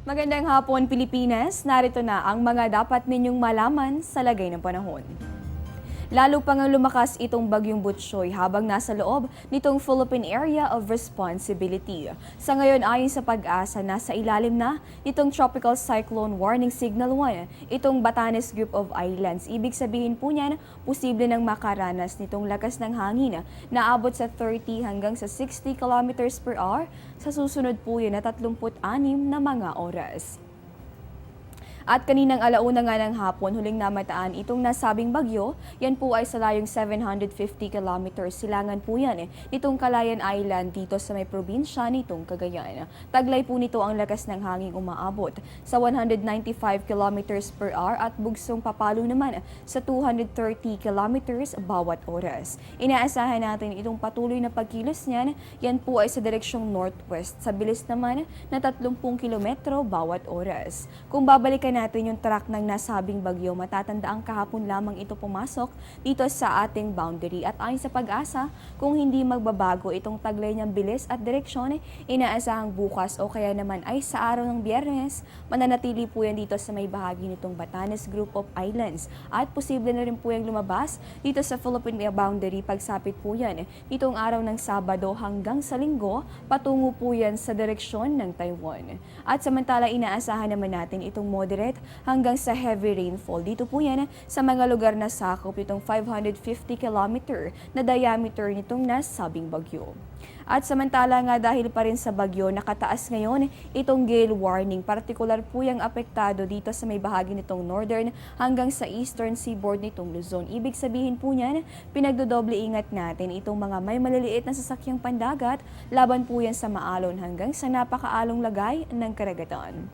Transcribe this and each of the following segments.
Magandang hapon, Pilipinas. Narito na ang mga dapat ninyong malaman sa lagay ng panahon. Lalo pang lumakas itong bagyong Butchoy habang nasa loob nitong Philippine Area of Responsibility. Sa ngayon ayon sa Pag-asa, nasa ilalim na itong Tropical Cyclone Warning Signal 1, itong Batanes Group of Islands. Ibig sabihin po niyan, posible nang makaranas nitong lakas ng hangin na abot sa 30 hanggang sa 60 kilometers per hour sa susunod po yan na 36 na mga oras. At kaninang alauna nga ng hapon, huling namataan itong nasabing bagyo, yan po ay sa layong 750 kilometers. Silangan po yan nitong Calayan Island dito sa may probinsya nitong Cagayan. Taglay po nito ang lakas ng hangin umaabot sa 195 kilometers per hour at bugsong papalo naman sa 230 kilometers bawat oras. Inaasahan natin itong patuloy na pagkilos niyan, yan po ay sa direksyong northwest sa bilis naman na 30 kilometro bawat oras. Kung babalikan natin yung track ng nasabing bagyo, matatandaang kahapon lamang ito pumasok dito sa ating boundary. At ayon sa Pag-asa, kung hindi magbabago itong taglay niyang bilis at direksyon, inaasahang bukas o kaya naman ay sa araw ng Biyernes, mananatili po yan dito sa may bahagi nitong Batanes Group of Islands. At posible na rin po yung lumabas dito sa Philippine boundary pagsapit po yan nitong araw ng Sabado hanggang sa Linggo, patungo po yan sa direksyon ng Taiwan. At samantala, inaasahan naman natin itong moderate hanggang sa heavy rainfall. Dito po yan sa mga lugar na sakop itong 550 kilometer na diameter nitong nasabing bagyo. At samantala nga dahil pa rin sa bagyo, nakataas ngayon itong gale warning. Partikular po yung apektado dito sa may bahagi nitong northern hanggang sa eastern seaboard nitong Luzon. Ibig sabihin po niyan, pinagdodoble ingat natin itong mga may maliliit na sasakyang pandagat, laban po yan sa maalon hanggang sa napakaalong lagay ng karagatan.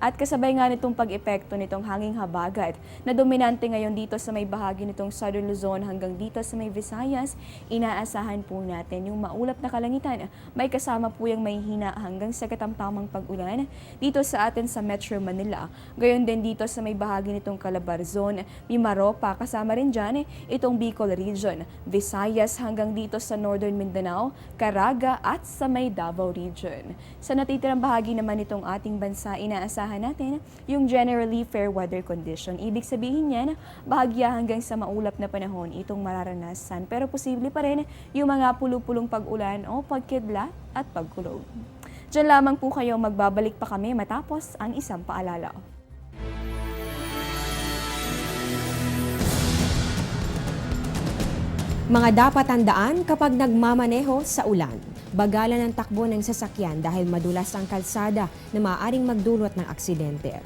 At kasabay nga nitong pag-epekto nitong hanging habagat na dominante ngayon dito sa may bahagi nitong Southern Luzon hanggang dito sa may Visayas, inaasahan po natin yung maulap na kalangitan. May kasama po yung may hina hanggang sa katamtamang pag-ulan dito sa atin sa Metro Manila. Gayon din dito sa may bahagi nitong Calabarzon, Mimaropa, kasama rin dyan itong Bicol Region, Visayas hanggang dito sa Northern Mindanao, Caraga at sa may Davao Region. Sa natitirang bahagi naman nitong ating bansa, inaasahan natin yung generally fair weather condition. Ibig sabihin niyan, bahagya hanggang sa maulap na panahon itong mararanasan. Pero posible pa rin yung mga pulupulong pag-ulan o pagkidlat at pagkulog. Diyan lamang po kayo, magbabalik pa kami matapos ang isang paalala. Mga dapat tandaan kapag nagmamaneho sa ulan. Bagalan ang takbo ng sasakyan dahil madulas ang kalsada na maaaring magdulot ng aksidente.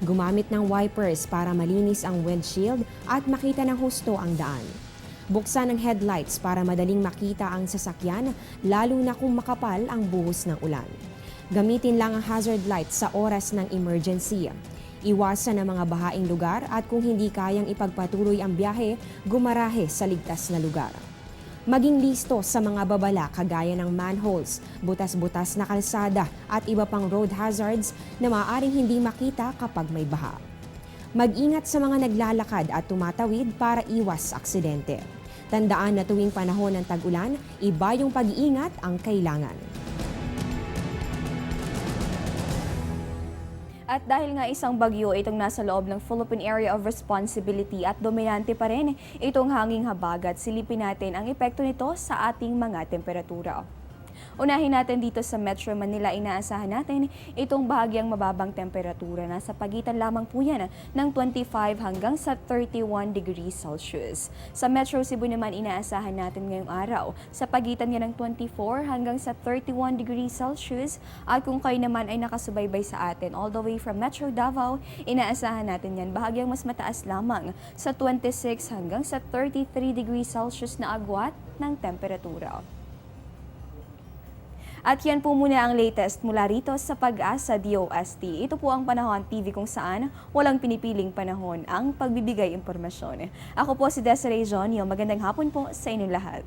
Gumamit ng wipers para malinis ang windshield at makita ng husto ang daan. Buksan ang headlights para madaling makita ang sasakyan, lalo na kung makapal ang buhos ng ulan. Gamitin lang ang hazard lights sa oras ng emergency. Iwasan ang mga bahaing lugar at kung hindi kayang ipagpatuloy ang biyahe, gumarahe sa ligtas na lugar. Maging listo sa mga babala kagaya ng manholes, butas-butas na kalsada at iba pang road hazards na maaaring hindi makita kapag may baha. Mag-ingat sa mga naglalakad at tumatawid para iwas aksidente. Tandaan na tuwing panahon ng tag-ulan, iba yung pag-iingat ang kailangan. At dahil nga isang bagyo itong nasa loob ng Philippine Area of Responsibility at dominante pa rin itong hanging habagat, silipin natin ang epekto nito sa ating mga temperatura. Unahin natin dito sa Metro Manila, inaasahan natin itong bahagyang mababang temperatura. Nasa pagitan lamang po yan ng 25 hanggang sa 31 degrees Celsius. Sa Metro Cebu naman, inaasahan natin ngayong araw sa pagitan niya ng 24 hanggang sa 31 degrees Celsius. At kung kayo naman ay nakasubaybay sa atin all the way from Metro Davao, inaasahan natin yan bahagyang mas mataas lamang sa 26 hanggang sa 33 degrees Celsius na agwat ng temperatura. At yan po muna ang latest mula rito sa Pag-asa DOST. Ito po ang Panahon TV kung saan walang pinipiling panahon ang pagbibigay impormasyon. Ako po si Desiree Jonio. Magandang hapon po sa inyong lahat.